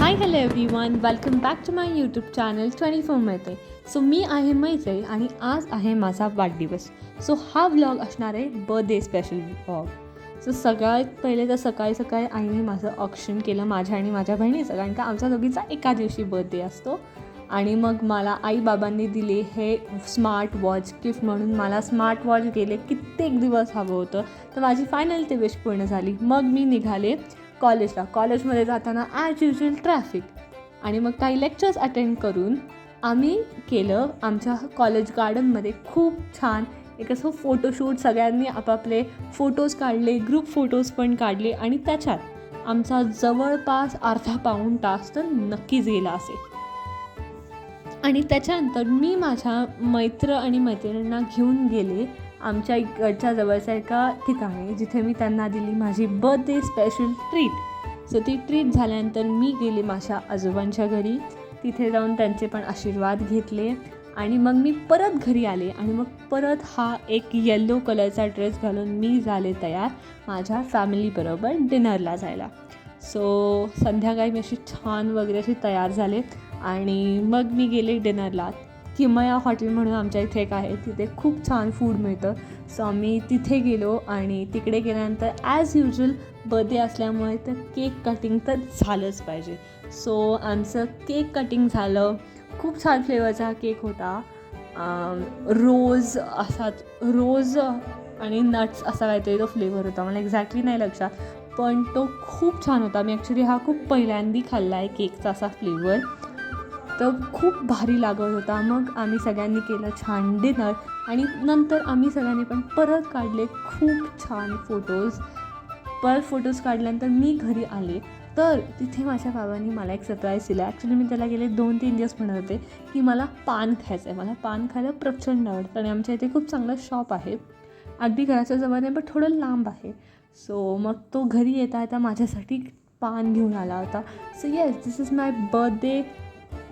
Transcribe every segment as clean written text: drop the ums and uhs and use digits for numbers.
High hello everyone, welcome back to my YouTube channel 24 Maitri. So मी आहे मैत्री आणि आज आहे माझा वाढदिवस. सो हा व्लॉग असणार आहे बर्थडे स्पेशल व्लॉग. सो सगळ्यात पहिले तर सकाळी सकाळी आईने माझं ऑप्शन केलं माझ्या आणि माझ्या बहिणीचं, कारण का आमच्या दोघीचा एका दिवशी बर्थडे असतो. आणि मग मला आई बाबांनी दिले हे स्मार्ट वॉच गिफ्ट म्हणून. मला स्मार्ट वॉच गेले कित्येक दिवस हवं होतं, तर माझी फायनल ते विश पूर्ण झाली. मग मी निघाले कॉलेजमध्ये जाताना ॲज युजल ट्रॅफिक, आणि मग काही लेक्चर्स अटेंड करून आम्ही केलं आमच्या कॉलेज गार्डनमध्ये खूप छान एक असं फोटोशूट. सगळ्यांनी आपापले फोटोज काढले, ग्रुप फोटोज पण काढले, आणि त्याच्यात आमचा जवळपास अर्धा पाऊण तास तर नक्कीच गेला असेल. आणि त्याच्यानंतर मी माझ्या मैत्र आणि मैत्रिणींना घेऊन गेले आमच्या इकडच्या जवळच्या एका ठिकाणी, जिथे मी त्यांना दिली माझी बर्थडे स्पेशल ट्रीट. सो ती ट्रीट झाल्यानंतर मी गेले माझ्या आजोबांच्या घरी. तिथे जाऊन त्यांचे पण आशीर्वाद घेतले आणि मग मी परत घरी आले. आणि मग परत हा एक येल्लो कलरचा ड्रेस घालून मी झाले तयार माझ्या फॅमिलीबरोबर डिनरला जायला. सो संध्याकाळी मी अशी छान वगैरे अशी तयार झाले आणि मग मी गेले डिनरला. किमया हॉटेल म्हणून आमच्या इथे एक आहे, तिथे खूप छान फूड मिळतं. सो आम्ही तिथे गेलो आणि तिकडे गेल्यानंतर ॲज युजल बर्थडे असल्यामुळे तर केक कटिंग तर झालंच पाहिजे. सो आमचं केक कटिंग झालं. खूप छान फ्लेवरचा केक होता. रोज आणि नट्स असा काहीतरी तो फ्लेवर होता, मला एक्झॅक्टली नाही लक्षात, पण तो खूप छान होता. मी ॲक्च्युली हा खूप पहिल्यांदा खाल्ला आहे केकचा असा फ्लेवर, तर खूप भारी लागत होता. मग आम्ही सगळ्यांनी केलं छान डिनर आणि नंतर आम्ही सगळ्यांनी पण परत काढले खूप छान फोटोज. फोटोज काढल्यानंतर मी घरी आले, तर तिथे माझ्या बाबांनी मला एक सरप्राईज दिला. ॲक्च्युली मी त्याला गेले 2-3 दिवस म्हणत होते की मला पान खायचं आहे. मला पान खायला प्रचंड आवडतं आणि आमच्या इथे खूप चांगलं शॉप आहे, अगदी घराच्या जवळ नाही पण थोडं लांब आहे. सो मग तो घरी येता येता माझ्यासाठी पान घेऊन आला होता. So yes, this is my birthday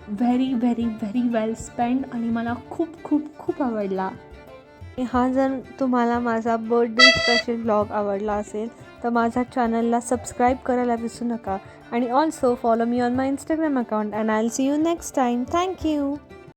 very very very well spend आणि मला खूप खूप खूप आवडला. हा जर तुम्हाला माझा बर्थडे स्पेशल व्लॉग आवडला असेल तर माझ्या चॅनलला सबस्क्राईब करायला विसरू नका आणि also follow me on my Instagram account and I will see you next time. Thank you.